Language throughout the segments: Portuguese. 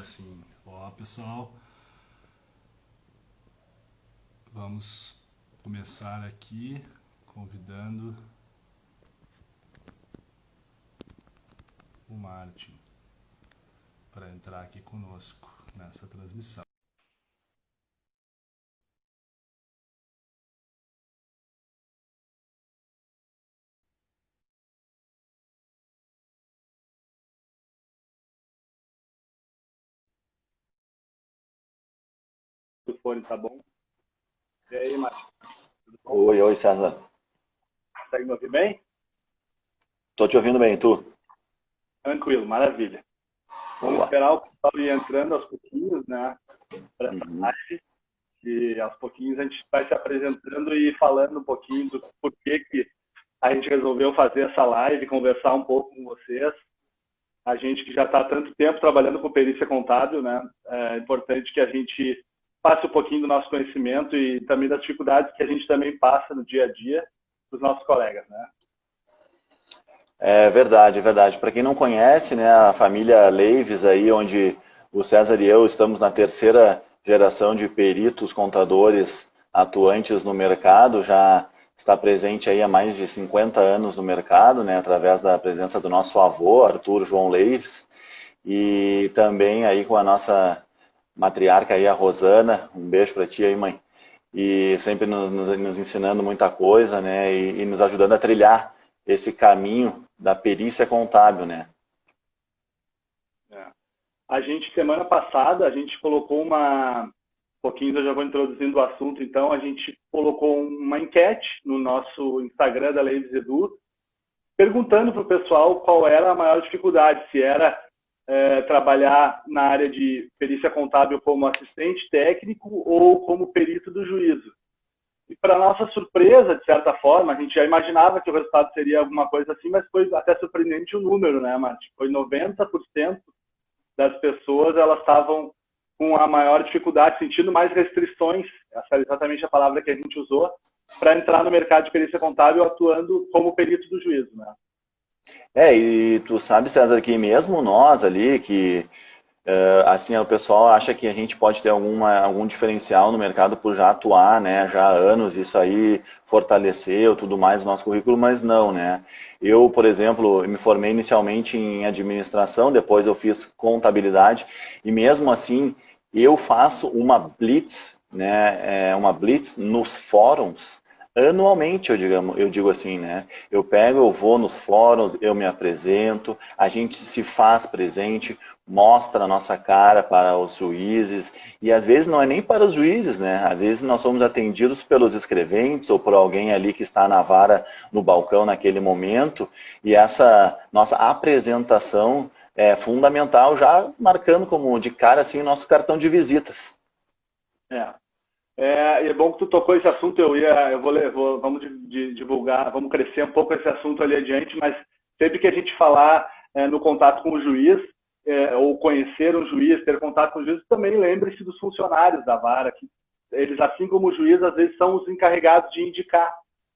Agora sim. Olá, pessoal. Vamos começar aqui convidando o Martin para entrar aqui conosco nessa transmissão. O fone tá bom? E aí, Márcio? Tudo bom? Oi, César. Consegue me ouvir bem? Tô te ouvindo bem, tu? Tranquilo, maravilha. Vamos Boa. esperar o pessoal ir entrando aos pouquinhos, né? Para essa Uhum. live. E aos pouquinhos a gente vai se apresentando e falando um pouquinho do porquê que a gente resolveu fazer essa live, conversar um pouco com vocês. A gente que já está há tanto tempo trabalhando com perícia contábil, né? É importante que a gente passe um pouquinho do nosso conhecimento e também das dificuldades que a gente também passa no dia a dia dos nossos colegas, né? É verdade, é verdade. Para quem não conhece, né, a família Leives aí, onde o César e eu estamos na terceira geração de peritos contadores atuantes no mercado, já está presente aí há mais de 50 anos no mercado, né, através da presença do nosso avô, Arthur João Leives, e também aí com a nossa matriarca aí, a Rosana. Um beijo para ti aí, mãe. E sempre nos ensinando muita coisa, né, e nos ajudando a trilhar esse caminho da perícia contábil, né? É. A gente, semana passada, a gente colocou um pouquinho, eu já vou introduzindo o assunto, então, a gente colocou uma enquete no nosso Instagram da Leives Edu, perguntando para o pessoal qual era a maior dificuldade, se era trabalhar na área de perícia contábil como assistente técnico ou como perito do juízo. E para nossa surpresa, de certa forma, a gente já imaginava que o resultado seria alguma coisa assim, mas foi até surpreendente o número, né, Martin? Foi 90% das pessoas, elas estavam com a maior dificuldade, sentindo mais restrições, essa é exatamente a palavra que a gente usou, para entrar no mercado de perícia contábil atuando como perito do juízo, né? E tu sabe, César, que mesmo nós ali, que assim, o pessoal acha que a gente pode ter algum diferencial no mercado por já atuar, né, já há anos, isso aí fortaleceu tudo mais o nosso currículo, mas não, né. Eu, por exemplo, me formei inicialmente em administração, depois eu fiz contabilidade, e mesmo assim eu faço uma blitz, né, uma blitz nos fóruns, anualmente, eu digo assim, né? Eu vou nos fóruns, eu me apresento, a gente se faz presente, mostra a nossa cara para os juízes, e às vezes não é nem para os juízes, né? Às vezes nós somos atendidos pelos escreventes ou por alguém ali que está na vara no balcão naquele momento, e essa nossa apresentação é fundamental, já marcando como de cara assim o nosso cartão de visitas. É. E é bom que tu tocou esse assunto, vamos divulgar, vamos crescer um pouco esse assunto ali adiante, mas sempre que a gente falar no contato com o juiz, ou conhecer um juiz, ter contato com o juiz, também lembre-se dos funcionários da vara, que eles, assim como o juiz, às vezes são os encarregados de indicar.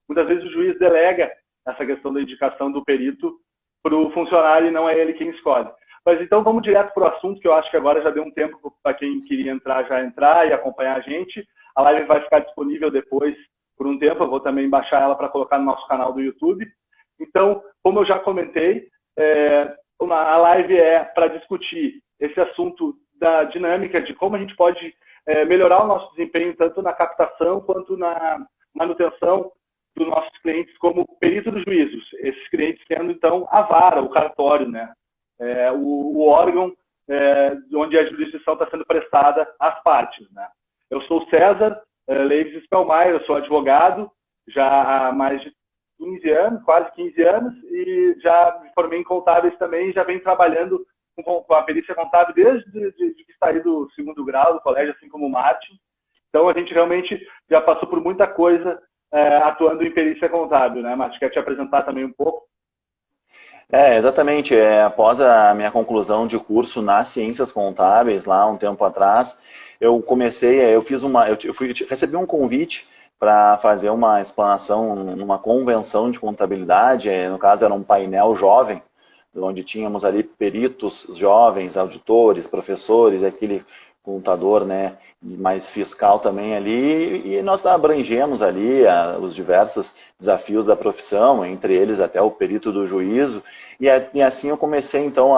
Muitas vezes o juiz delega essa questão da indicação do perito para o funcionário e não é ele quem escolhe. Mas então vamos direto para o assunto, que eu acho que agora já deu um tempo para quem queria entrar já entrar e acompanhar a gente. A live vai ficar disponível depois por um tempo, eu vou também baixar ela para colocar no nosso canal do YouTube. Então, como eu já comentei, a live é para discutir esse assunto da dinâmica de como a gente pode melhorar o nosso desempenho, tanto na captação quanto na manutenção dos nossos clientes como perito dos juízos. Esses clientes sendo, então, a vara, o cartório, né? O órgão onde a jurisdição está sendo prestada às partes, né? Eu sou o César Leives Spellmaier, eu sou advogado já há mais de 15 anos, quase 15 anos, e já me formei em contábeis também, e já venho trabalhando com a perícia contábil desde que saí do segundo grau do colégio, assim como o Martin. Então, a gente realmente já passou por muita coisa atuando em perícia contábil, né, Martin? Quer te apresentar também um pouco? Exatamente. Após a minha conclusão de curso nas ciências contábeis, lá um tempo atrás, eu comecei, eu fiz recebi um convite para fazer uma explanação numa convenção de contabilidade, no caso era um painel jovem, onde tínhamos ali peritos jovens, auditores, professores, aquele contador, né, mais fiscal também ali, e nós abrangemos ali os diversos desafios da profissão, entre eles até o perito do juízo, e assim eu comecei então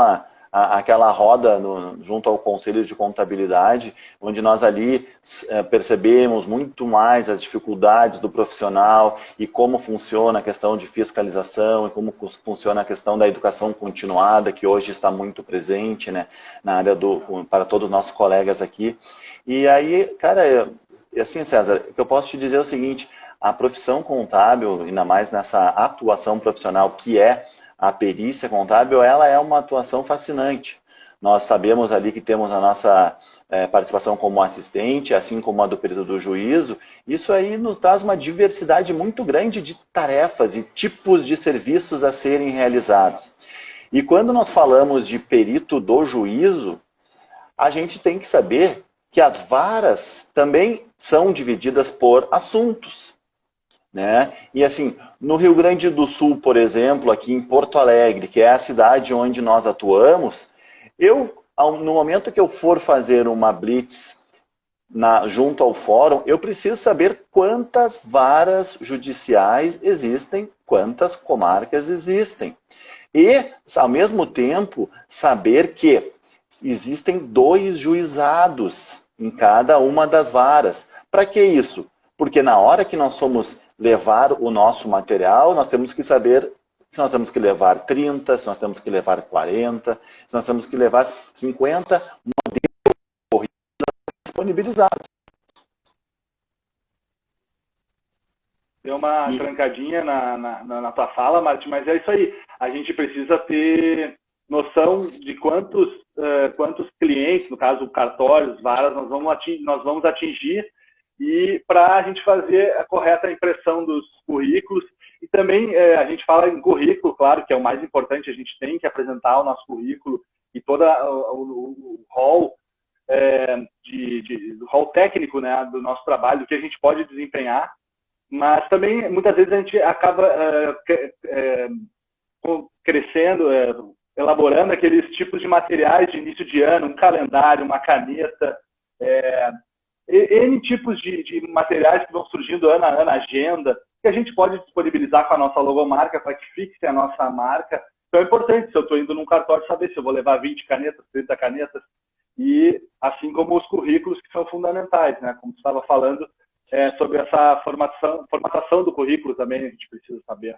aquela roda junto ao Conselho de Contabilidade, onde nós ali percebemos muito mais as dificuldades do profissional e como funciona a questão de fiscalização e como funciona a questão da educação continuada, que hoje está muito presente, né, na área para todos os nossos colegas aqui. E aí, cara, assim, César, o que eu posso te dizer é o seguinte: a profissão contábil, ainda mais nessa atuação profissional que é a perícia contábil, ela é uma atuação fascinante. Nós sabemos ali que temos a nossa participação como assistente, assim como a do perito do juízo. Isso aí nos traz uma diversidade muito grande de tarefas e tipos de serviços a serem realizados. E quando nós falamos de perito do juízo, a gente tem que saber que as varas também são divididas por assuntos. Né? E assim, no Rio Grande do Sul, por exemplo, aqui em Porto Alegre, que é a cidade onde nós atuamos, no momento que eu for fazer uma blitz junto ao fórum, eu preciso saber quantas varas judiciais existem, quantas comarcas existem. E, ao mesmo tempo, saber que existem 2 juizados em cada uma das varas. Para que isso? Porque na hora que nós somos levar o nosso material, nós temos que saber que nós temos que levar 30, se nós temos que levar 40, se nós temos que levar 50 modelos corridos disponibilizados. Deu uma trancadinha na tua fala, Martin, mas é isso aí. A gente precisa ter noção de quantos clientes, no caso cartórios, varas, nós vamos atingir, e para a gente fazer a correta impressão dos currículos. E também a gente fala em currículo, claro, que é o mais importante, a gente tem que apresentar o nosso currículo e todo o rol do rol técnico, né, do nosso trabalho, do que a gente pode desempenhar, mas também muitas vezes a gente acaba crescendo, elaborando aqueles tipos de materiais de início de ano, um calendário, uma caneta, N tipos de materiais que vão surgindo ano a ano, agenda, que a gente pode disponibilizar com a nossa logomarca para que fixe a nossa marca. Então é importante, se eu estou indo num cartório, saber se eu vou levar 20 canetas, 30 canetas, e assim como os currículos, que são fundamentais, né? Como você estava falando, sobre essa formatação do currículo também a gente precisa saber.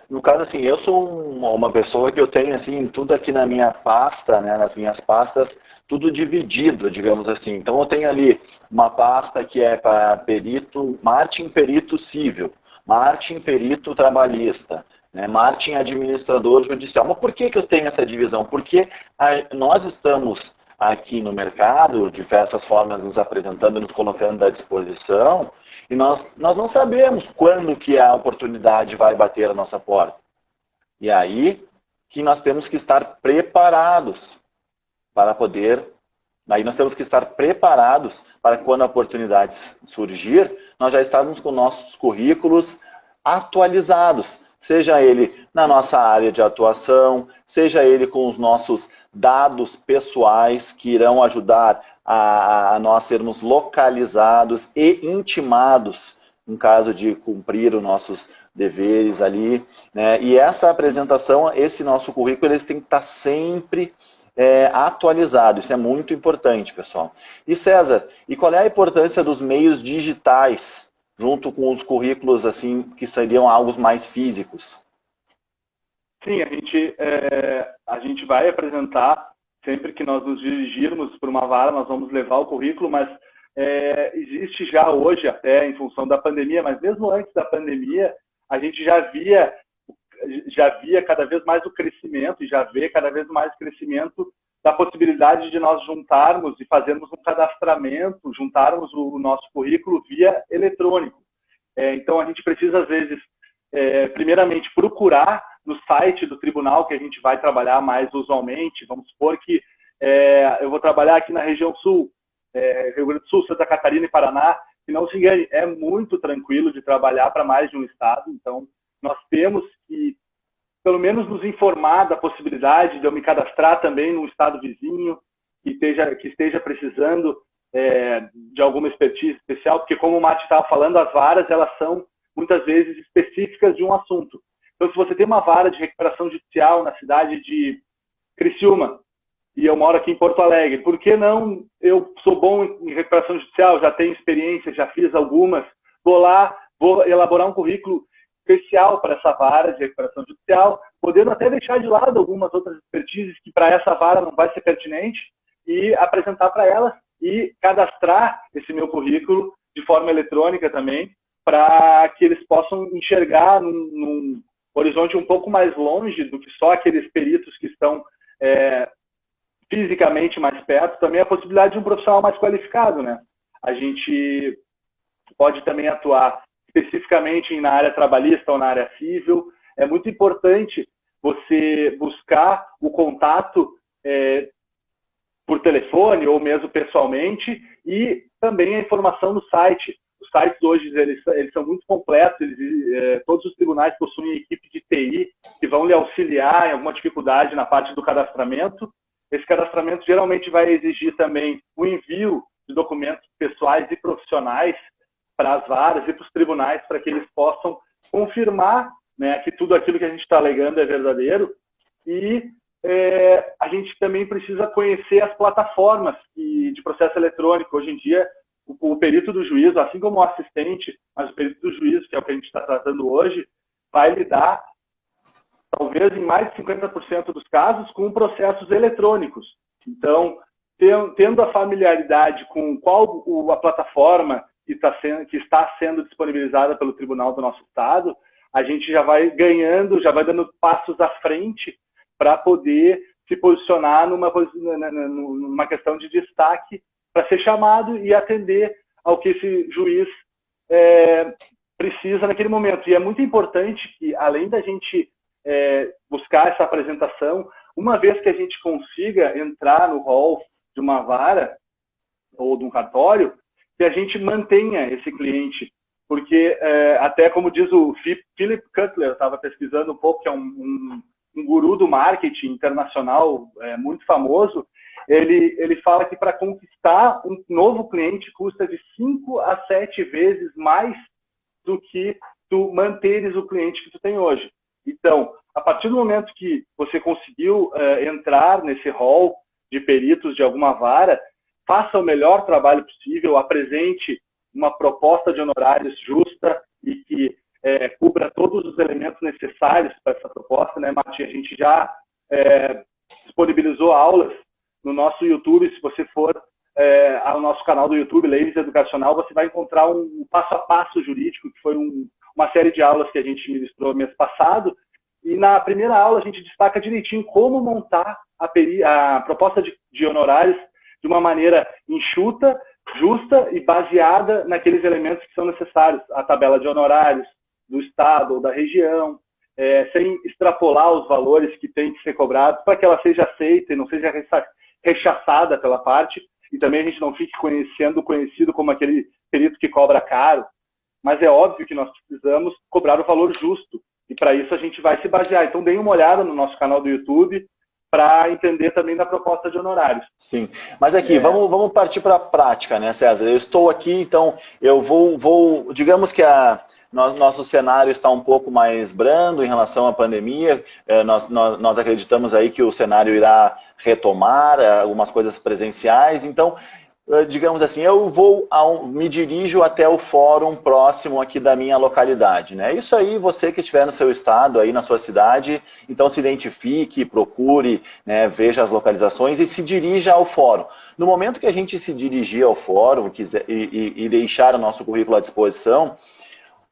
No caso, assim, eu sou uma pessoa que eu tenho, assim, tudo aqui na minha pasta, né, nas minhas pastas, tudo dividido, digamos assim. Então, eu tenho ali uma pasta que é para perito, Martin perito civil, Martin perito trabalhista, né, Martin administrador judicial. Mas por que eu tenho essa divisão? Porque nós estamos aqui no mercado, de diversas formas, nos apresentando, nos colocando à disposição, e nós não sabemos quando que a oportunidade vai bater a nossa porta. E aí que nós temos que estar preparados para poder... Aí nós temos que estar preparados para quando a oportunidade surgir, nós já estarmos com nossos currículos atualizados. Seja ele na nossa área de atuação, seja ele com os nossos dados pessoais que irão ajudar a nós sermos localizados e intimados em caso de cumprir os nossos deveres ali, né? E essa apresentação, esse nosso currículo, eles têm que estar sempre atualizado. Isso é muito importante, pessoal. E César, e qual é a importância dos meios digitais junto com os currículos, assim, que seriam algo mais físicos? Sim, a gente vai apresentar, sempre que nós nos dirigirmos por uma vara, nós vamos levar o currículo, mas existe já hoje, até em função da pandemia, mas mesmo antes da pandemia, a gente já via cada vez mais o crescimento, e já vê cada vez mais o crescimento da possibilidade de nós juntarmos e fazermos um cadastramento, juntarmos o nosso currículo via eletrônico. Então, a gente precisa, às vezes, primeiramente, procurar no site do tribunal que a gente vai trabalhar mais usualmente. Vamos supor que eu vou trabalhar aqui na região sul, Rio Grande do Sul, Santa Catarina e Paraná, e não se engane, é muito tranquilo de trabalhar para mais de um estado. Então, nós temos que pelo menos nos informar da possibilidade de eu me cadastrar também num estado vizinho que esteja precisando de alguma expertise especial, porque como o Mati estava falando, as varas elas são muitas vezes específicas de um assunto. Então, se você tem uma vara de recuperação judicial na cidade de Criciúma, e eu moro aqui em Porto Alegre, por que não? Eu sou bom em recuperação judicial, já tenho experiência, já fiz algumas, vou lá, vou elaborar um currículo especial para essa vara de recuperação judicial, podendo até deixar de lado algumas outras expertises que para essa vara não vai ser pertinente, e apresentar para elas e cadastrar esse meu currículo de forma eletrônica também, para que eles possam enxergar num horizonte um pouco mais longe do que só aqueles peritos que estão fisicamente mais perto, também a possibilidade de um profissional mais qualificado, né? A gente pode também atuar especificamente na área trabalhista ou na área civil. É muito importante você buscar o contato por telefone ou mesmo pessoalmente, e também a informação no site. Os sites hoje eles são muito completos, todos os tribunais possuem equipe de TI que vão lhe auxiliar em alguma dificuldade na parte do cadastramento. Esse cadastramento geralmente vai exigir também o envio de documentos pessoais e profissionais para as varas e para os tribunais, para que eles possam confirmar, né, que tudo aquilo que a gente está alegando é verdadeiro. E a gente também precisa conhecer as plataformas de processo eletrônico. Hoje em dia, o perito do juízo, assim como o assistente, mas o perito do juízo, que é o que a gente está tratando hoje, vai lidar, talvez em mais de 50% dos casos, com processos eletrônicos. Então, tendo a familiaridade com qual a plataforma que está sendo disponibilizada pelo tribunal do nosso estado, a gente já vai ganhando, já vai dando passos à frente para poder se posicionar numa questão de destaque, para ser chamado e atender ao que esse juiz precisa naquele momento. E é muito importante que, além da gente buscar essa apresentação, uma vez que a gente consiga entrar no hall de uma vara ou de um cartório, que a gente mantenha esse cliente. Porque, até como diz o Philip Cutler, eu estava pesquisando um pouco, que é um guru do marketing internacional muito famoso, ele fala que para conquistar um novo cliente custa de 5 a 7 vezes mais do que tu manteres o cliente que tu tem hoje. Então, a partir do momento que você conseguiu entrar nesse hall de peritos de alguma vara, faça o melhor trabalho possível, apresente uma proposta de honorários justa e que cubra todos os elementos necessários para essa proposta, né, Mati? A gente já disponibilizou aulas no nosso YouTube. Se você for ao nosso canal do YouTube, Leis Educacional, você vai encontrar um passo a passo jurídico, que foi uma série de aulas que a gente ministrou mês passado. E na primeira aula a gente destaca direitinho como montar a proposta de honorários de uma maneira enxuta, justa e baseada naqueles elementos que são necessários. A tabela de honorários do estado ou da região, sem extrapolar os valores que têm que ser cobrados, para que ela seja aceita e não seja rechaçada pela parte, e também a gente não fique sendo conhecido como aquele perito que cobra caro. Mas é óbvio que nós precisamos cobrar o valor justo, e para isso a gente vai se basear. Então, deem uma olhada no nosso canal do YouTube para entender também da proposta de honorários. Sim, mas aqui, vamos partir para a prática, né, César? Eu estou aqui, então eu vou digamos que nosso cenário está um pouco mais brando em relação à pandemia. Nós acreditamos aí que o cenário irá retomar algumas coisas presenciais. Então, digamos assim, eu me dirijo até o fórum próximo aqui da minha localidade, né? Isso aí, você que estiver no seu estado, aí na sua cidade, então se identifique, procure, né, veja as localizações e se dirija ao fórum. No momento que a gente se dirigir ao fórum e deixar o nosso currículo à disposição,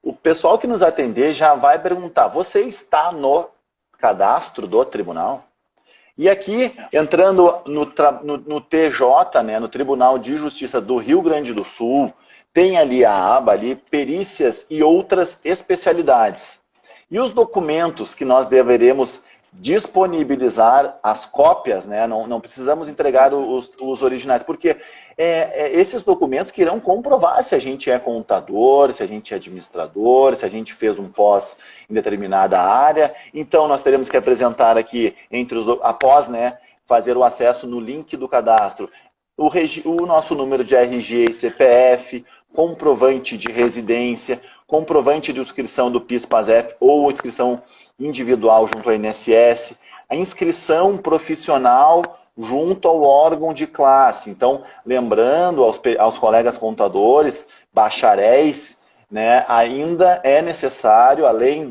o pessoal que nos atender já vai perguntar: você está no cadastro do tribunal? E aqui, entrando no TJ, né, no Tribunal de Justiça do Rio Grande do Sul, tem ali a aba ali, perícias e outras especialidades. E os documentos que nós deveremos disponibilizar as cópias, né? Não precisamos entregar os originais, porque esses documentos que irão comprovar se a gente é contador, se a gente é administrador, se a gente fez um pós em determinada área. Então, nós teremos que apresentar aqui, após, né, fazer o acesso no link do cadastro, o nosso número de RG e CPF, comprovante de residência, comprovante de inscrição do PIS/PASEP ou inscrição individual junto ao INSS, a inscrição profissional junto ao órgão de classe. Então, lembrando aos colegas contadores, bacharéis, né, ainda é necessário, além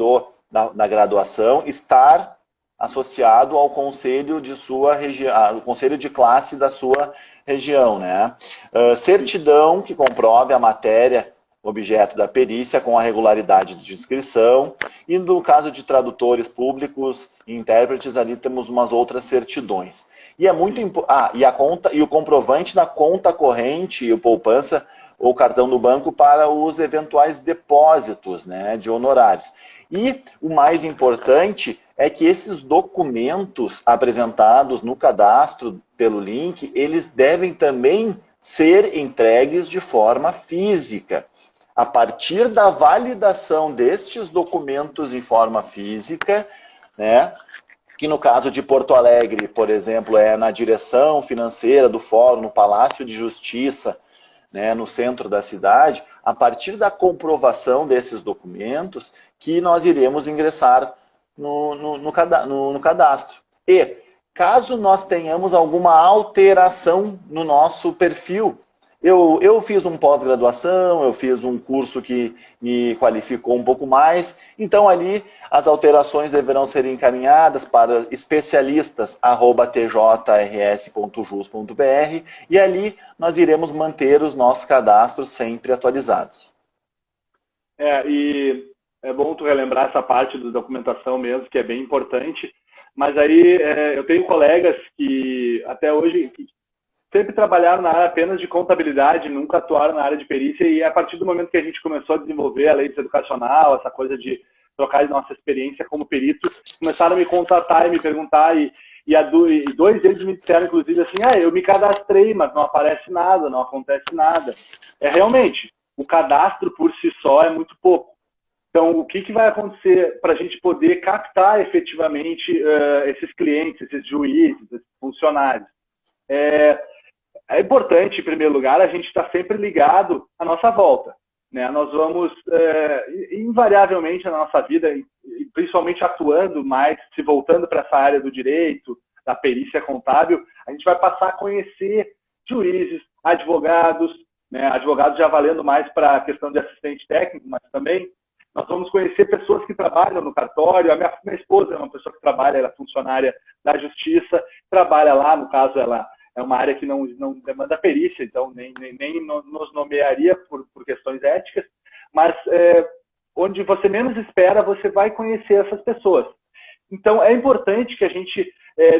da graduação, estar associado ao conselho de sua região, ao conselho de classe da sua região, né? Certidão que comprove a matéria objeto da perícia com a regularidade de inscrição, e no caso de tradutores públicos e intérpretes, ali temos umas outras certidões. E é muito e o comprovante da conta corrente e o poupança ou cartão do banco para os eventuais depósitos, né, de honorários. E o mais importante é que esses documentos apresentados no cadastro pelo link, eles devem também ser entregues de forma física. A partir da validação destes documentos em forma física, né, que no caso de Porto Alegre, por exemplo, é na direção financeira do Fórum, no Palácio de Justiça, né, no centro da cidade, a partir da comprovação desses documentos, que nós iremos ingressar no cadastro. E, caso nós tenhamos alguma alteração no nosso perfil, eu fiz um pós-graduação, eu fiz um curso que me qualificou um pouco mais, então ali as alterações deverão ser encaminhadas para especialistas@tjrs.jus.br e ali nós iremos manter os nossos cadastros sempre atualizados. E é bom tu relembrar essa parte da documentação mesmo, que é bem importante, mas aí eu tenho colegas que até hoje sempre trabalharam na área apenas de contabilidade, nunca atuaram na área de perícia, e a partir do momento que a gente começou a desenvolver a lei educacional, essa coisa de trocar de nossa experiência como perito, começaram a me contatar e me perguntar, e dois deles me disseram, inclusive, assim, eu me cadastrei, mas não aparece nada, não acontece nada. Realmente, o cadastro por si só é muito pouco. Então, o que vai acontecer para a gente poder captar efetivamente esses clientes, esses juízes, esses funcionários? É importante, em primeiro lugar, a gente estar sempre ligado à nossa volta, né? Nós vamos, invariavelmente na nossa vida, principalmente atuando mais, se voltando para essa área do direito, da perícia contábil, a gente vai passar a conhecer juízes, advogados, né? Advogados já valendo mais para a questão de assistente técnico, mas também nós vamos conhecer pessoas que trabalham no cartório. A minha esposa é uma pessoa que trabalha, ela é funcionária da Justiça, trabalha lá, no caso, ela é uma área que não demanda perícia, então nem nos nomearia por questões éticas, mas onde você menos espera, você vai conhecer essas pessoas. Então, é importante que a gente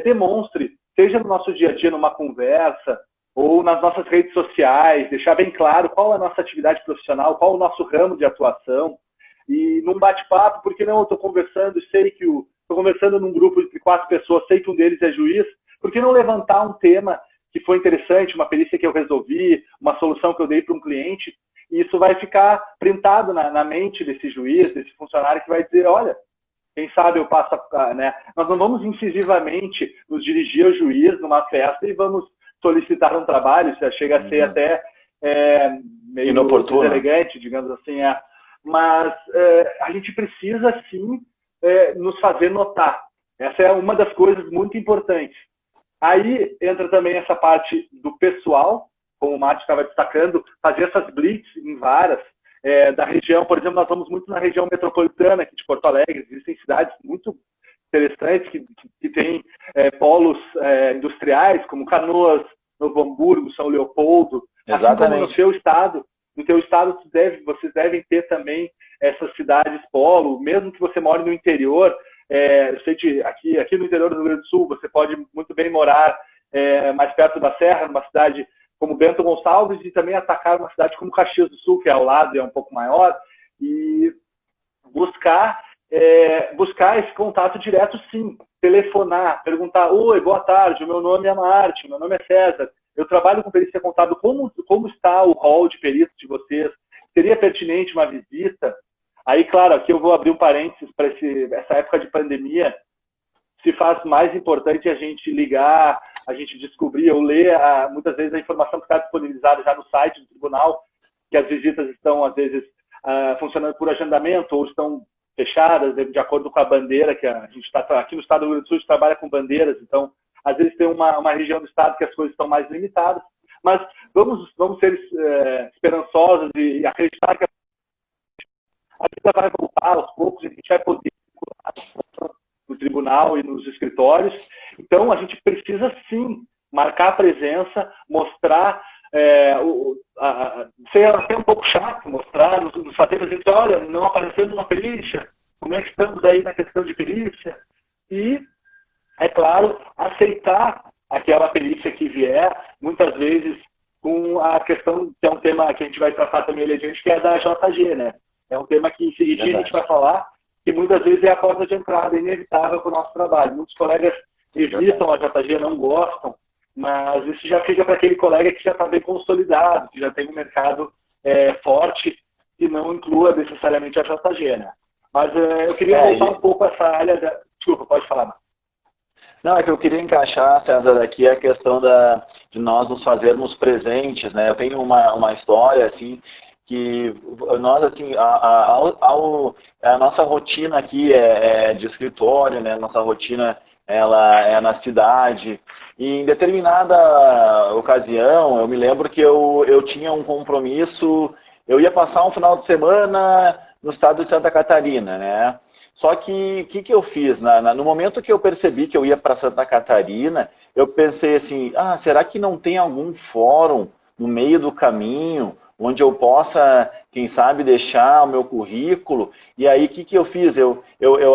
demonstre, seja no nosso dia a dia, numa conversa, ou nas nossas redes sociais, deixar bem claro qual é a nossa atividade profissional, qual é o nosso ramo de atuação, e num bate-papo, porque não, eu estou conversando, estou conversando num grupo de 4 pessoas, sei que um deles é juiz, por que não levantar um tema que foi interessante, uma perícia que eu resolvi, uma solução que eu dei para um cliente, e isso vai ficar printado na mente desse juiz, desse funcionário, que vai dizer, olha, quem sabe eu passo, né? Nós não vamos incisivamente nos dirigir ao juiz numa festa e vamos solicitar um trabalho, isso chega a ser até meio inoportuno, deselegante, digamos assim, mas a gente precisa, sim, nos fazer notar. Essa é uma das coisas muito importantes. Aí entra também essa parte do pessoal, como o Márcio estava destacando, fazer essas blitz em varas da região. Por exemplo, nós vamos muito na região metropolitana aqui de Porto Alegre. Existem cidades muito interessantes que têm polos industriais, como Canoas, Novo Hamburgo, São Leopoldo. Exatamente. Assim como no seu estado, vocês devem ter também essas cidades polo, mesmo que você more no interior. Eu sei que aqui no interior do Rio Grande do Sul, você pode muito bem morar mais perto da Serra, numa cidade como Bento Gonçalves, e também atacar uma cidade como Caxias do Sul, que é ao lado e é um pouco maior, e buscar esse contato direto, sim. telefonar, perguntar: oi, boa tarde, o meu nome é Martin, meu nome é César, eu trabalho com perícia contábil, como está o rol de peritos de vocês? Seria pertinente uma visita? Aí, claro, aqui eu vou abrir um parênteses para essa época de pandemia. Se faz mais importante a gente ligar, a gente descobrir ou ler, muitas vezes, a informação que está disponibilizada já no site do tribunal, que as visitas estão, às vezes, funcionando por agendamento ou estão fechadas, de acordo com a bandeira, que a gente está aqui no estado do Rio Grande do Sul, a gente trabalha com bandeiras, então, às vezes tem uma região do estado que as coisas estão mais limitadas, mas vamos ser esperançosos e acreditar que a vida vai voltar aos poucos, e a gente vai poder no tribunal e nos escritórios. Então, a gente precisa, sim, marcar a presença, mostrar, ser até um pouco chato, mostrar, nos fazer dizer: olha, não aparecendo uma perícia, como é que estamos aí na questão de perícia? E, é claro, aceitar aquela perícia que vier, muitas vezes com a questão, que é um tema que a gente vai tratar também ali adiante, que é da JG, né? É um tema que, em seguida, a gente vai falar, que muitas vezes é a porta de entrada inevitável para o nosso trabalho. Muitos colegas evitam a JG, não gostam, mas isso já fica para aquele colega que já está bem consolidado, que já tem um mercado forte e não inclua necessariamente a JG, né? Mas eu queria voltar um pouco a essa área da... Desculpa, pode falar, Marcos. Não, é que eu queria encaixar, César, aqui a questão de nós nos fazermos presentes, né? Eu tenho uma história, assim, que nós, assim, a nossa rotina aqui é de escritório, né? Nossa rotina, ela é na cidade. E em determinada ocasião, eu me lembro que eu tinha um compromisso, eu ia passar um final de semana no estado de Santa Catarina, né? Só que o que eu fiz? No momento que eu percebi que eu ia para Santa Catarina, eu pensei assim: será que não tem algum fórum no meio do caminho onde eu possa, quem sabe, deixar o meu currículo? E aí, o que eu fiz? Eu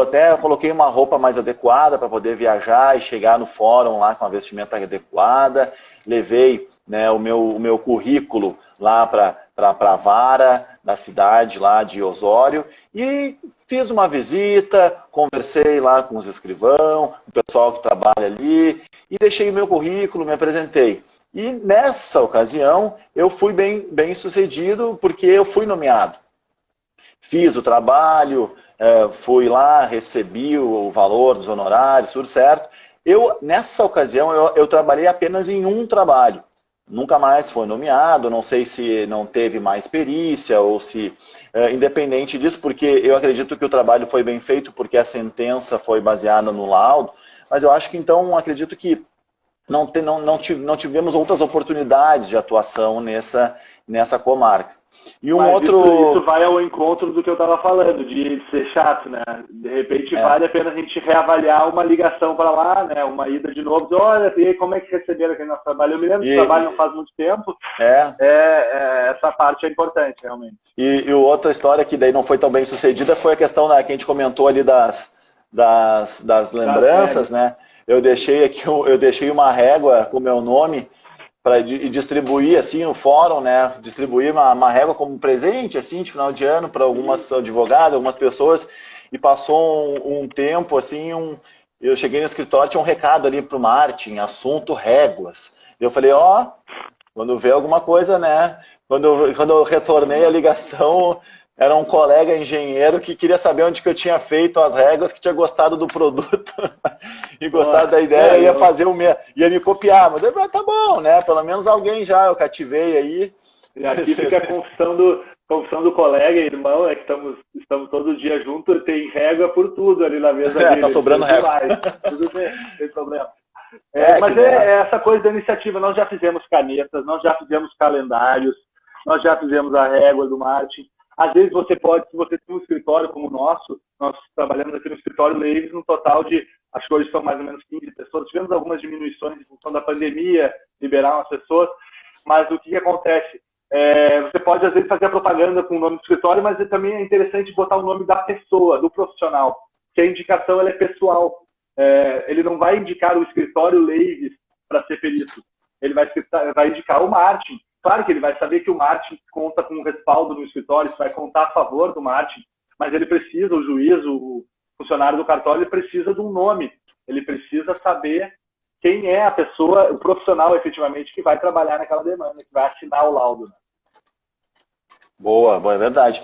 até coloquei uma roupa mais adequada para poder viajar e chegar no fórum lá com a vestimenta adequada, levei, né, o meu currículo lá para a vara da cidade lá de Osório e fiz uma visita, conversei lá com os escrivãos, o pessoal que trabalha ali, e deixei o meu currículo, me apresentei. E nessa ocasião eu fui bem sucedido porque eu fui nomeado. Fiz o trabalho, fui lá, recebi o valor dos honorários, tudo certo. Nessa ocasião eu trabalhei apenas em um trabalho. Nunca mais foi nomeado, não sei se não teve mais perícia ou se, independente disso, porque eu acredito que o trabalho foi bem feito porque a sentença foi baseada no laudo, mas eu acho que então, acredito que não tivemos outras oportunidades de atuação nessa comarca. E isso vai ao encontro do que eu estava falando, de ser chato, né? De repente vale a pena a gente reavaliar uma ligação para lá, né? Uma ida de novo, olha, e aí, como é que receberam aquele nosso trabalho? Eu me lembro que o trabalho não faz muito tempo, essa parte é importante, realmente. E outra história que daí não foi tão bem sucedida foi a questão que a gente comentou ali das lembranças, né? Eu deixei uma régua com o meu nome para distribuir assim no fórum, né? Distribuir uma régua como presente assim de final de ano para algumas advogadas, algumas pessoas, e passou um tempo assim, eu cheguei no escritório, tinha um recado ali para o Martin, assunto réguas. Eu falei, quando vê alguma coisa, né? Quando eu retornei a ligação, era um colega engenheiro que queria saber onde que eu tinha feito as réguas, que tinha gostado do produto e gostado da ideia, ia fazer ia me copiar. Mas eu falei, tá bom, né? Pelo menos alguém eu cativei aí. E aqui fica a confissão do colega, irmão, que estamos todo dia juntos, tem régua por tudo ali na mesa dele. Tá sobrando régua. Tudo bem, não tem problema. Mas essa coisa da iniciativa, nós já fizemos canetas, nós já fizemos calendários, nós já fizemos a régua do Martin. Às vezes você pode, se você tem um escritório como o nosso, nós trabalhamos aqui no escritório Leves, no total de, acho que hoje são mais ou menos 15 pessoas, tivemos algumas diminuições em função da pandemia, liberar umas pessoas, mas o que acontece? Você pode, às vezes, fazer a propaganda com o nome do escritório, mas também é interessante botar o nome da pessoa, do profissional, que a indicação ela é pessoal. Ele não vai indicar o escritório Leves para ser perito, ele vai indicar o Martin. Claro que ele vai saber que o Martin conta com um respaldo no escritório, isso vai contar a favor do Martin, mas ele precisa, o juiz, o funcionário do cartório, ele precisa de um nome ele precisa saber quem é a pessoa, o profissional efetivamente que vai trabalhar naquela demanda, que vai assinar o laudo. Né? Boa, boa, é verdade.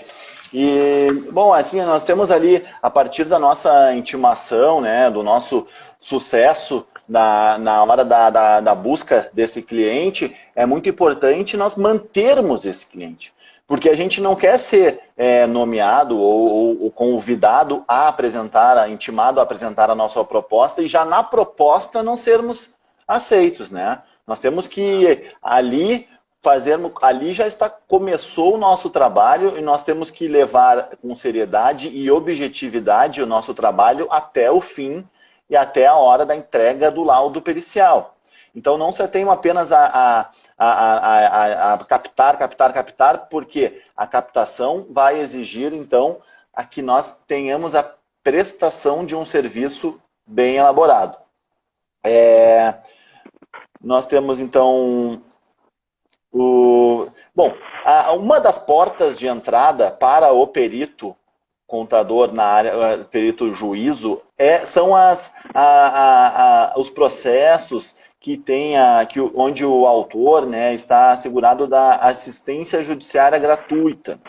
E, bom, assim, nós temos ali, a partir da nossa intimação, né, do nosso sucesso na hora da busca desse cliente, é muito importante nós mantermos esse cliente. Porque a gente não quer ser nomeado ou convidado a apresentar, intimado a apresentar a nossa proposta e já na proposta não sermos aceitos, né? Nós temos que ali começou o nosso trabalho e nós temos que levar com seriedade e objetividade o nosso trabalho até o fim e até a hora da entrega do laudo pericial. Então não se tem apenas a captar, porque a captação vai exigir, então, a que nós tenhamos a prestação de um serviço bem elaborado. Nós temos, então, uma das portas de entrada para o perito contador na área, perito juízo, são os processos onde o autor, né, está assegurado da assistência judiciária gratuita.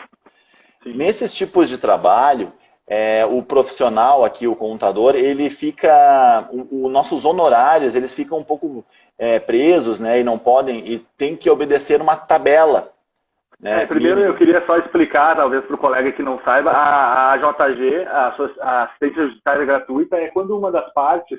Sim. Nesses tipos de trabalho, o profissional aqui, o contador, ele fica, nossos honorários, eles ficam um pouco presos, né, e não podem, e tem que obedecer uma tabela. Né? Primeiro eu queria só explicar, talvez para o colega que não saiba, a JG, a assistência judiciária gratuita, é quando uma das partes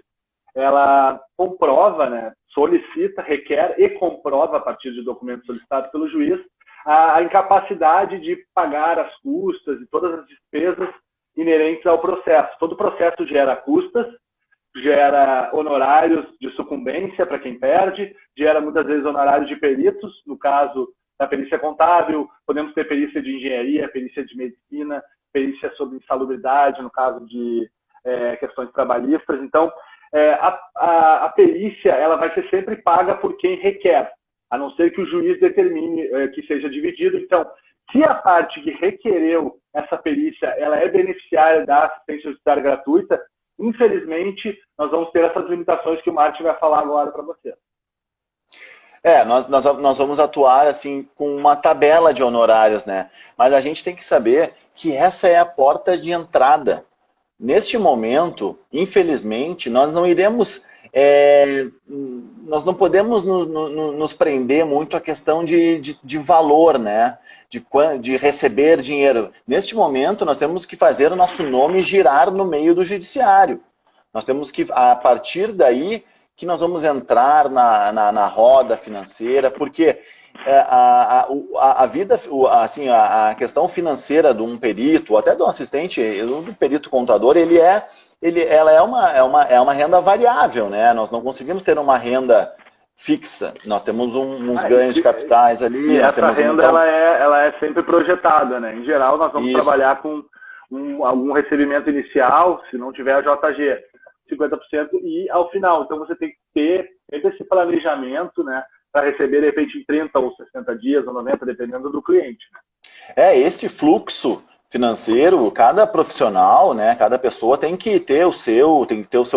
ela comprova, né, solicita, requer e comprova, a partir de documentos solicitados pelo juiz, a incapacidade de pagar as custas e todas as despesas inerentes ao processo. Todo processo gera custas, gera honorários de sucumbência para quem perde, gera muitas vezes honorários de peritos, no caso da perícia contábil, podemos ter perícia de engenharia, perícia de medicina, perícia sobre insalubridade, no caso de questões trabalhistas. Então, a perícia ela vai ser sempre paga por quem requer, a não ser que o juiz determine que seja dividido. Então, se a parte que requereu essa perícia ela é beneficiária da assistência judiciária gratuita, infelizmente, nós vamos ter essas limitações que o Martin vai falar agora para você. Nós vamos atuar assim com uma tabela de honorários, né? Mas a gente tem que saber que essa é a porta de entrada. Neste momento, infelizmente, nós não iremos, nós não podemos nos prender muito à questão de valor, né? De receber dinheiro. Neste momento, nós temos que fazer o nosso nome girar no meio do judiciário. Nós temos que, a partir daí, que nós vamos entrar na roda financeira, porque a vida, assim, a questão financeira de um perito, ou até de um assistente, do perito contador, ela é uma renda variável, né? Nós não conseguimos ter uma renda fixa. Nós temos uns ganhos de capitais ali. E essa renda ela é sempre projetada, né? Em geral, nós vamos trabalhar com algum recebimento inicial, se não tiver a JG, 50%, e ao final. Então, você tem que ter esse planejamento, né, para receber, de repente, em 30 ou 60 dias, ou 90, dependendo do cliente. Né? Esse fluxo financeiro, cada profissional, né, cada pessoa tem que ter o seu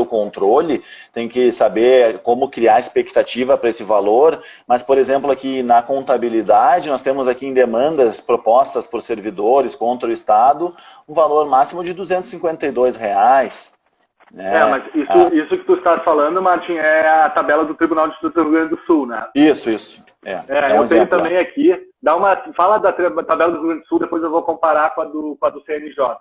controle, tem que saber como criar expectativa para esse valor. Mas, por exemplo, aqui na contabilidade, nós temos aqui em demandas propostas por servidores contra o Estado, um valor máximo de R$252. Mas isso que tu estás falando, Martin, é a tabela do Tribunal de Justiça do Rio Grande do Sul, né? Isso. Eu tenho também aqui. Fala da tabela do Rio Grande do Sul, depois eu vou comparar com a do CNJ.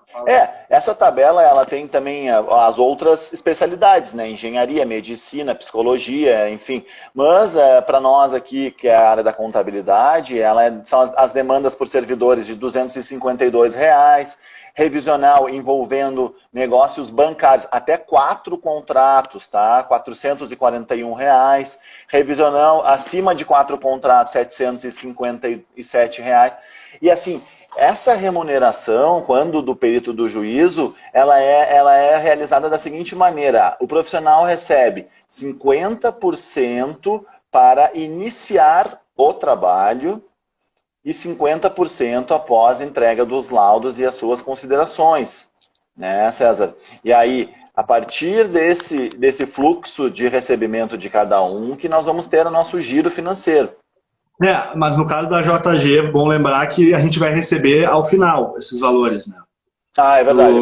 Essa tabela ela tem também as outras especialidades, né? Engenharia, medicina, psicologia, enfim. Mas para nós aqui, que é a área da contabilidade, são as demandas por servidores de R$252, revisional envolvendo negócios bancários, até 4 contratos, tá? R$441. Revisional acima de 4 contratos, R$757. E assim, essa remuneração, quando do perito do juízo, ela é realizada da seguinte maneira: o profissional recebe 50% para iniciar o trabalho, e 50% após a entrega dos laudos e as suas considerações, né, César? E aí, a partir desse fluxo de recebimento de cada um que nós vamos ter o nosso giro financeiro. Mas no caso da JG, é bom lembrar que a gente vai receber ao final esses valores, né? É verdade,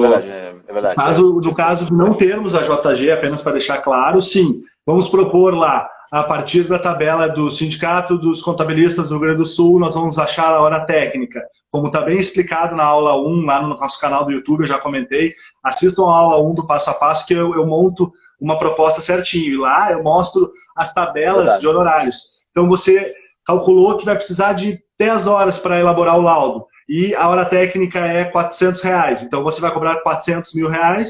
é verdade. No caso de não termos a JG, apenas para deixar claro, sim, vamos propor lá, a partir da tabela do Sindicato dos Contabilistas do Rio Grande do Sul, nós vamos achar a hora técnica. Como está bem explicado na aula 1, lá no nosso canal do YouTube, eu já comentei, assistam a aula 1 do passo a passo, que eu monto uma proposta certinho. E lá eu mostro as tabelas de honorários. Então você calculou que vai precisar de 10 horas para elaborar o laudo. E a hora técnica é R$400. Então você vai cobrar R$400 mil, né?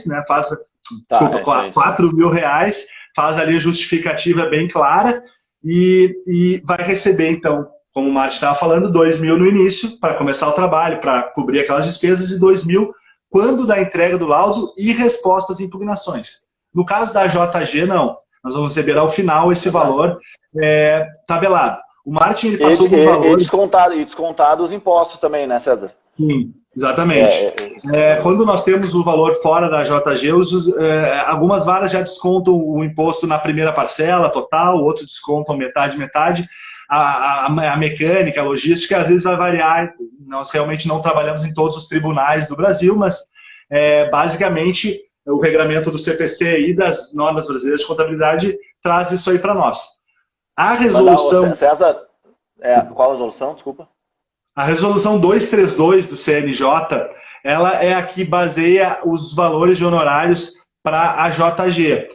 4 mil reais, faz ali a justificativa bem clara e vai receber, então, como o Márcio estava falando, 2 mil no início, para começar o trabalho, para cobrir aquelas despesas, e 2 mil quando da entrega do laudo e resposta às impugnações. No caso da JG, não. Nós vamos receber ao final esse valor tabelado. O Martin ele passou alguns valores... E descontado os impostos também, né, César? Sim, exatamente. Quando nós temos o valor fora da JG, algumas varas já descontam o imposto na primeira parcela total, outros descontam metade. A mecânica, a logística, às vezes vai variar. Nós realmente não trabalhamos em todos os tribunais do Brasil, mas basicamente o regramento do CPC e das normas brasileiras de contabilidade traz isso aí para nós. A resolução... César, qual a resolução? Desculpa. A resolução 232 do CNJ, ela é a que baseia os valores de honorários para a JG.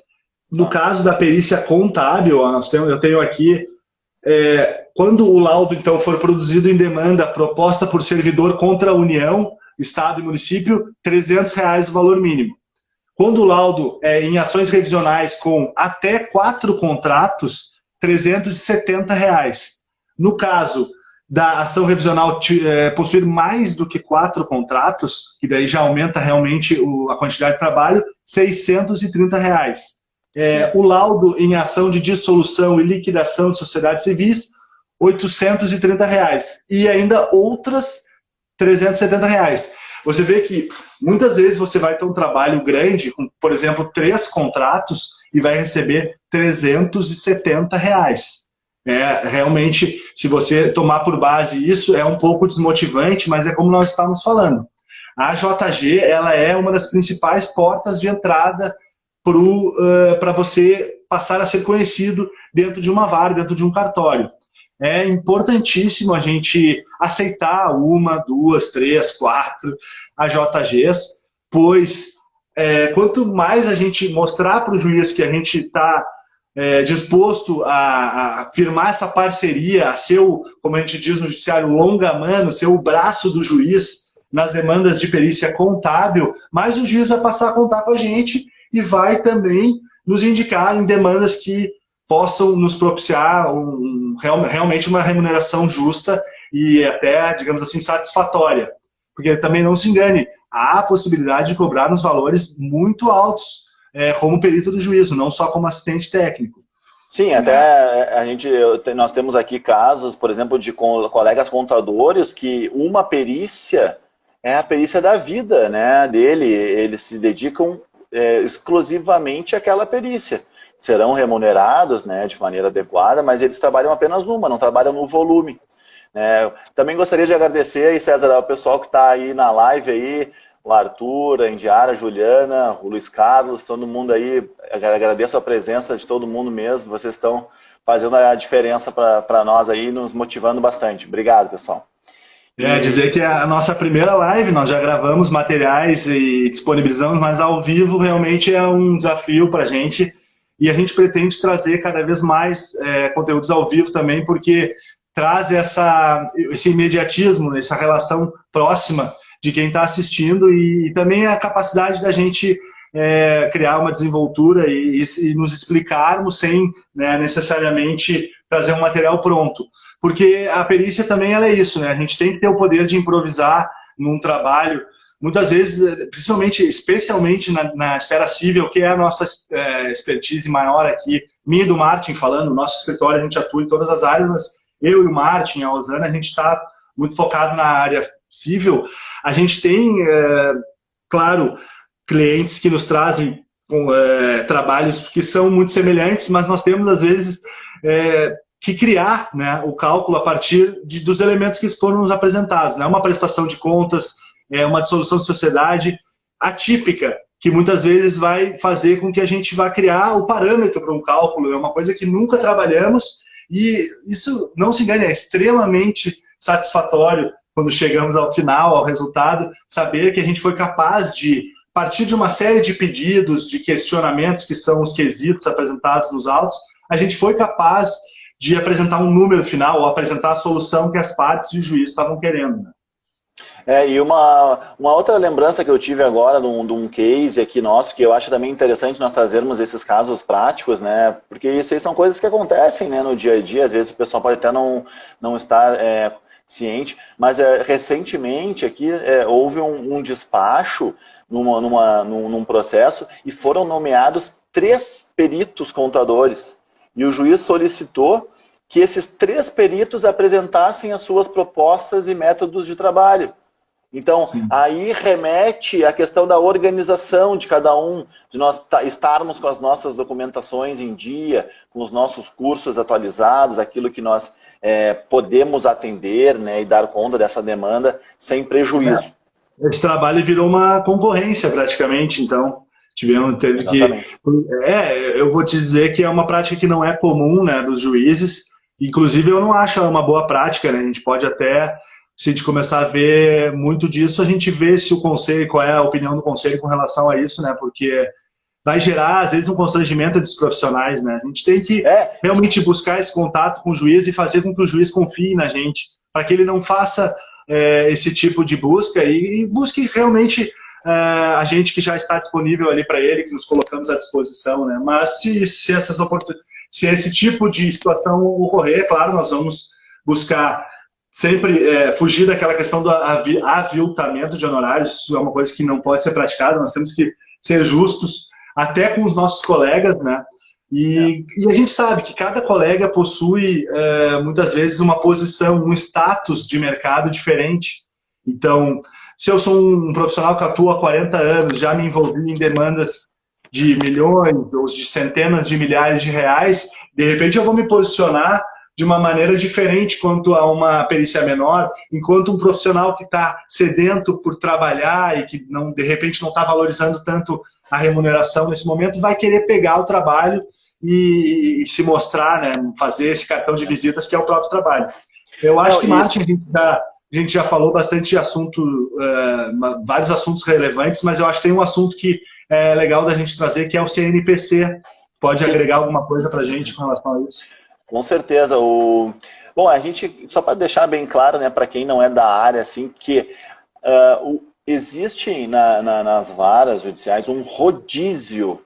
No caso da perícia contábil, eu tenho aqui, quando o laudo então for produzido em demanda proposta por servidor contra a União, Estado e município, R$300 o valor mínimo. Quando o laudo é em ações revisionais com até 4 contratos, R$370. No caso da ação revisional possuir mais do que 4 contratos, que daí já aumenta realmente a quantidade de trabalho, R$630. O laudo em ação de dissolução e liquidação de sociedades civis, R$830. E ainda outras R$370. Você vê que muitas vezes você vai ter um trabalho grande, com, por exemplo, 3 contratos, e vai receber R$370. Realmente, se você tomar por base isso, é um pouco desmotivante, mas é como nós estávamos falando. A JG ela é uma das principais portas de entrada para você passar a ser conhecido dentro de uma vara, dentro de um cartório. É importantíssimo a gente aceitar 1, 2, 3, 4 AJGs, pois quanto mais a gente mostrar para o juiz que a gente está disposto a firmar essa parceria, a ser, como a gente diz no judiciário, longa-mano, ser o braço do juiz nas demandas de perícia contábil, mais o juiz vai passar a contar com a gente e vai também nos indicar em demandas que possam nos propiciar realmente uma remuneração justa e até, digamos assim, satisfatória. Porque também não se engane, há a possibilidade de cobrar nos valores muito altos, como perito do juízo, não só como assistente técnico. Sim, até nós temos aqui casos, por exemplo, de colegas contadores que uma perícia é a perícia da vida, né, dele. Eles se dedicam exclusivamente àquela perícia. Serão remunerados, né, de maneira adequada, mas eles trabalham apenas numa, não trabalham no volume. Também gostaria de agradecer aí, César, ao pessoal que está aí na live aí, o Arthur, a Indiara, a Juliana, o Luiz Carlos, todo mundo aí. Agradeço a presença de todo mundo mesmo. Vocês estão fazendo a diferença para nós aí, nos motivando bastante. Obrigado, pessoal. Dizer que é a nossa primeira live, nós já gravamos materiais e disponibilizamos, mas ao vivo realmente é um desafio para a gente. E a gente pretende trazer cada vez mais conteúdos ao vivo também, porque traz esse imediatismo, essa relação próxima de quem está assistindo e também a capacidade da gente criar uma desenvoltura e nos explicarmos sem necessariamente trazer um material pronto. Porque a perícia também ela é isso, né? A gente tem que ter o poder de improvisar num trabalho, muitas vezes, especialmente na esfera civil, que é a nossa expertise maior aqui, minha e do Martin falando, no nosso escritório a gente atua em todas as áreas, mas eu e o Martin, a Osana, a gente está muito focado na área civil. A gente tem, claro, clientes que nos trazem trabalhos que são muito semelhantes, mas nós temos, às vezes, que criar, né, o cálculo a partir dos elementos que foram nos apresentados. Né? Uma prestação de contas, uma dissolução de sociedade atípica, que muitas vezes vai fazer com que a gente vá criar o parâmetro para um cálculo. É uma coisa que nunca trabalhamos e isso, não se engane, é extremamente satisfatório quando chegamos ao final, ao resultado, saber que a gente foi capaz de, a partir de uma série de pedidos, de questionamentos, que são os quesitos apresentados nos autos, a gente foi capaz de apresentar um número final, ou apresentar a solução que as partes e o juiz estavam querendo. Né? E uma outra lembrança que eu tive agora de um case aqui nosso, que eu acho também interessante nós trazermos esses casos práticos, né? Porque isso aí são coisas que acontecem, né, no dia a dia, às vezes o pessoal pode até não estar ciente, mas recentemente aqui houve um despacho num processo e foram nomeados 3 peritos contadores. E o juiz solicitou que esses 3 peritos apresentassem as suas propostas e métodos de trabalho. Então, sim, aí remete à questão da organização de cada um, de nós estarmos com as nossas documentações em dia, com os nossos cursos atualizados, aquilo que nós podemos atender, né, e dar conta dessa demanda sem prejuízo. Esse trabalho virou uma concorrência praticamente, então teve exatamente. Eu vou te dizer que é uma prática que não é comum, né, dos juízes, inclusive eu não acho uma boa prática, né, a gente pode até, se a gente começar a ver muito disso, a gente vê se o conselho, qual é a opinião do conselho com relação a isso, né? Porque vai gerar, às vezes, um constrangimento dos profissionais, né? A gente tem que realmente buscar esse contato com o juiz e fazer com que o juiz confie na gente, para que ele não faça esse tipo de busca e busque realmente a gente que já está disponível ali para ele, que nos colocamos à disposição, né? Mas se esse tipo de situação ocorrer, claro, nós vamos buscar sempre fugir daquela questão do aviltamento de honorários. Isso é uma coisa que não pode ser praticada, nós temos que ser justos até com os nossos colegas, né? E a gente sabe que cada colega possui, muitas vezes, uma posição, um status de mercado diferente. Então, se eu sou um profissional que atua há 40 anos, já me envolvi em demandas de milhões ou de centenas de milhares de reais, de repente eu vou me posicionar de uma maneira diferente quanto a uma perícia menor, enquanto um profissional que está sedento por trabalhar e que não, de repente não está valorizando tanto a remuneração nesse momento, vai querer pegar o trabalho e se mostrar, né, fazer esse cartão de visitas que é o próprio trabalho. Eu acho que, Martin, a gente já falou bastante de assunto, vários assuntos relevantes, mas eu acho que tem um assunto que é legal da gente trazer, que é o CNPC. Pode agregar alguma coisa para a gente com relação a isso? Com certeza. Bom, a gente, só para deixar bem claro, né, para quem não é da área, assim, que existe nas varas judiciais um rodízio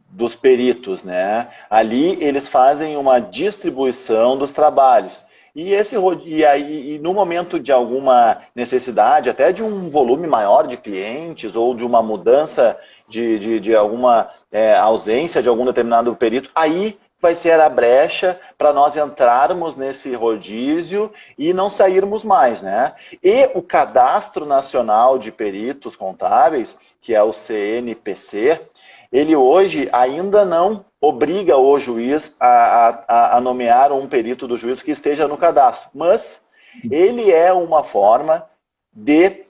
dos peritos, né? Ali eles fazem uma distribuição dos trabalhos. E no momento de alguma necessidade, até de um volume maior de clientes, ou de uma mudança de alguma ausência de algum determinado perito, aí vai ser a brecha para nós entrarmos nesse rodízio e não sairmos mais, né? E o Cadastro Nacional de Peritos Contábeis, que é o CNPC, ele hoje ainda não obriga o juiz a nomear um perito do juízo que esteja no cadastro, mas ele é uma forma de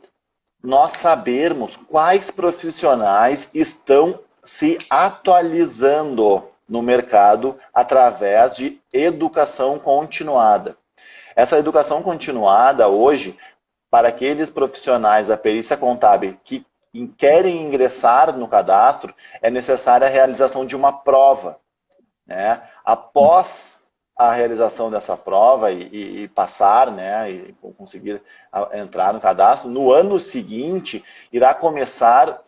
nós sabermos quais profissionais estão se atualizando no mercado através de educação continuada. Essa educação continuada hoje, para aqueles profissionais da perícia contábil que querem ingressar no cadastro, é necessária a realização de uma prova, né? Após a realização dessa prova e passar, né, e conseguir entrar no cadastro, no ano seguinte irá começar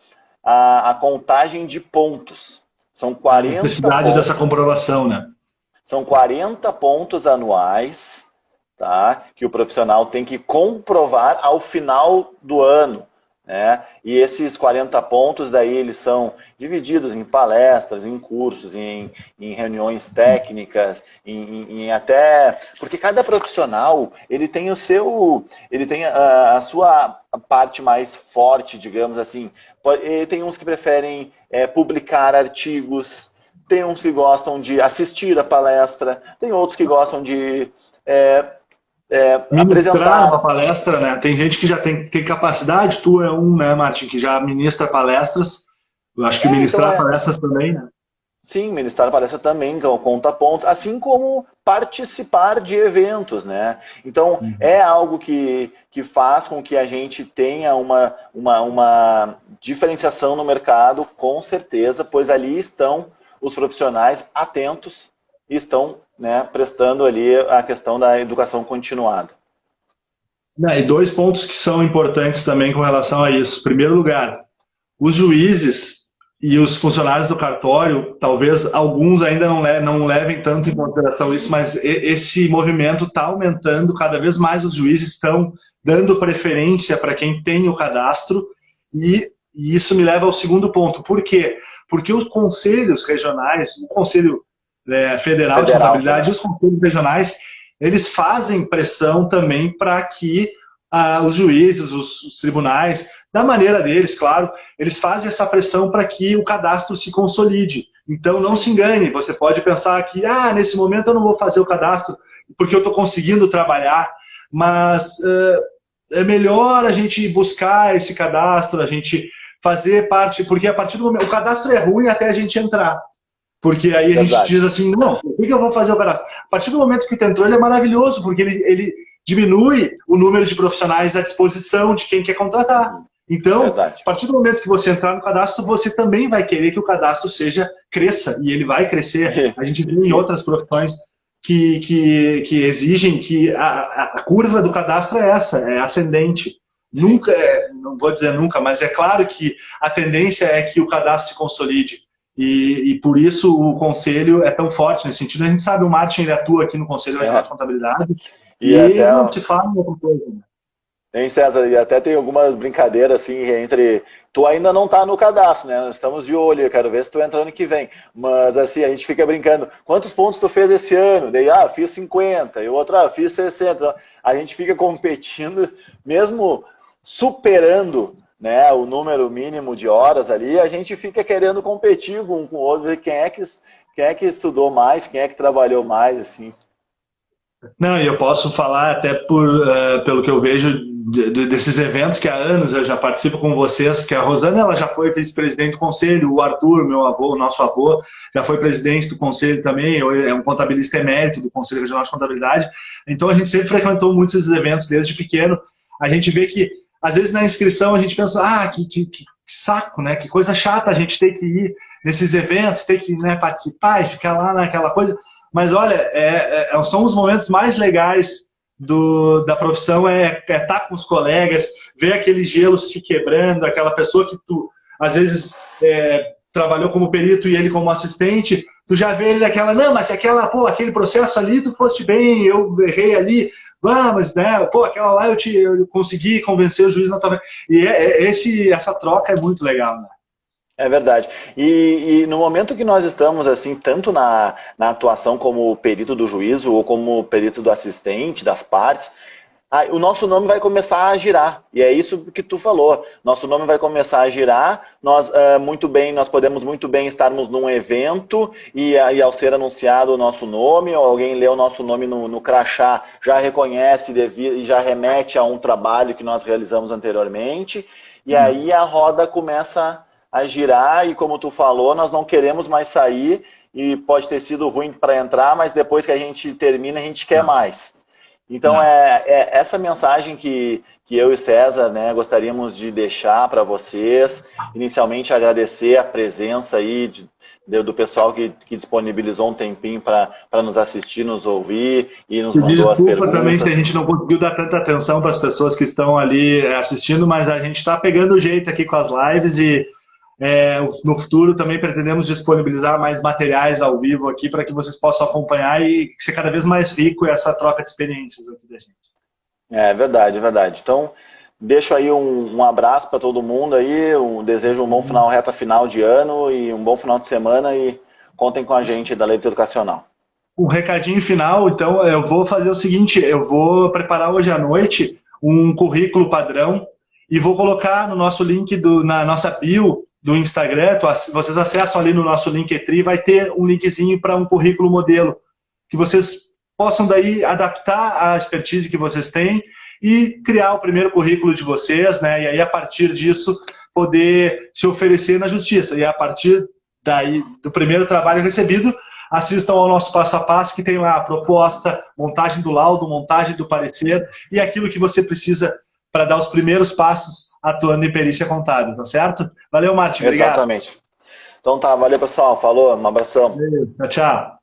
a contagem de pontos. São 40 a necessidade pontos, dessa comprovação, né? São 40 pontos anuais, tá, que o profissional tem que comprovar ao final do ano. né? E esses 40 pontos daí eles são divididos em palestras, em cursos, em reuniões técnicas, em até... Porque cada profissional, ele tem o seu... Ele tem a sua parte mais forte, digamos assim. Tem uns que preferem publicar artigos, tem uns que gostam de assistir a palestra, tem outros que gostam de... Ministrar apresentar uma palestra, né? Tem gente que já tem capacidade, tu é um, né, Martin, que já ministra palestras. Eu acho que ministrar palestras também, né? Sim, ministrar palestra também, conta pontos, assim como participar de eventos, né? Então, é algo que faz com que a gente tenha uma diferenciação no mercado, com certeza, pois ali estão os profissionais atentos e estão, né, prestando ali a questão da educação continuada. E 2 pontos que são importantes também com relação a isso. Em primeiro lugar, os juízes e os funcionários do cartório, talvez alguns ainda não levem tanto em consideração isso, mas esse movimento está aumentando, cada vez mais os juízes estão dando preferência para quem tem o cadastro, e isso me leva ao segundo ponto. Por quê? Porque os conselhos regionais, o Conselho Federal de Contabilidade e os conselhos regionais, eles fazem pressão também para que os juízes, os tribunais, da maneira deles, claro, eles fazem essa pressão para que o cadastro se consolide. Então, não se engane, você pode pensar que, nesse momento eu não vou fazer o cadastro porque eu estou conseguindo trabalhar, mas é melhor a gente buscar esse cadastro, a gente fazer parte, porque a partir do momento, o cadastro é ruim até a gente entrar. Porque aí a gente diz assim, não, por que eu vou fazer o cadastro? A partir do momento que tu entrou, ele é maravilhoso, porque ele diminui o número de profissionais à disposição de quem quer contratar. Então, a partir do momento que você entrar no cadastro, você também vai querer que o cadastro cresça, e ele vai crescer. A gente vê em outras profissões que exigem que a curva do cadastro é essa, é ascendente. Nunca, não vou dizer nunca, mas é claro que a tendência é que o cadastro se consolide. E por isso o conselho é tão forte nesse sentido. A gente sabe, o Martin ele atua aqui no Conselho Regional de Contabilidade e ele não te fala outra coisa. Hein, César? E até tem algumas brincadeiras assim entre... Tu ainda não tá no cadastro, né? Nós estamos de olho, eu quero ver se tu entra ano que vem. Mas assim, a gente fica brincando. Quantos pontos tu fez esse ano? Daí, fiz 50. E o outro, fiz 60. A gente fica competindo, mesmo superando, né, o número mínimo de horas ali, a gente fica querendo competir um com o outro, ver quem é que estudou mais, quem é que trabalhou mais, assim. Não, e eu posso falar até pelo que eu vejo desses eventos que há anos eu já participo com vocês, que a Rosana ela já foi vice-presidente do conselho, o Arthur, meu avô, nosso avô, já foi presidente do conselho também, é um contabilista emérito do Conselho Regional de Contabilidade, então a gente sempre frequentou muitos esses eventos desde pequeno. A gente vê que às vezes na inscrição a gente pensa, que saco, né? Que coisa chata a gente ter que ir nesses eventos, ter que, né, participar e ficar lá naquela coisa. Mas olha, são os momentos mais legais da profissão, estar com os colegas, ver aquele gelo se quebrando, aquela pessoa que tu, às vezes, trabalhou como perito e ele como assistente, tu já vê ele daquela, não, mas aquele processo ali tu foste bem, eu errei ali, mas, né, aquela lá eu consegui convencer o juiz na tua... E essa troca é muito legal, né? É verdade. E no momento que nós estamos, assim, tanto na atuação como perito do juízo ou como perito do assistente, das partes, o nosso nome vai começar a girar. E é isso que tu falou. Nosso nome vai começar a girar. Nós podemos muito bem estarmos num evento e ao ser anunciado o nosso nome, ou alguém lê o nosso nome no crachá, já reconhece e já remete a um trabalho que nós realizamos anteriormente. E aí a roda começa a girar e, como tu falou, nós não queremos mais sair e pode ter sido ruim para entrar, mas depois que a gente termina, a gente quer mais. Então, é essa mensagem que eu e César, né, gostaríamos de deixar para vocês. Inicialmente, agradecer a presença aí do pessoal que disponibilizou um tempinho para nos assistir, nos ouvir e nos mandou as perguntas. Desculpa também se a gente não conseguiu dar tanta atenção para as pessoas que estão ali assistindo, mas a gente está pegando o jeito aqui com as lives e no futuro também pretendemos disponibilizar mais materiais ao vivo aqui para que vocês possam acompanhar e ser cada vez mais rico essa troca de experiências aqui da gente. É verdade, é verdade. Então, deixo aí um abraço para todo mundo aí, desejo um bom reta final de ano e um bom final de semana e contem com a gente da Leitos Educacional. Um recadinho final, então, eu vou fazer o seguinte, eu vou preparar hoje à noite um currículo padrão e vou colocar no nosso link, na nossa bio do Instagram, vocês acessam ali no nosso Linktree, vai ter um linkzinho para um currículo modelo, que vocês possam daí adaptar a expertise que vocês têm e criar o primeiro currículo de vocês, né? E aí, a partir disso, poder se oferecer na justiça. E a partir daí, do primeiro trabalho recebido, assistam ao nosso passo a passo, que tem lá a proposta, montagem do laudo, montagem do parecer e aquilo que você precisa para dar os primeiros passos atuando em perícia contábil, tá certo? Valeu, Martin. Obrigado. Exatamente. Então tá, valeu, pessoal. Falou, um abração. Tchau, tchau.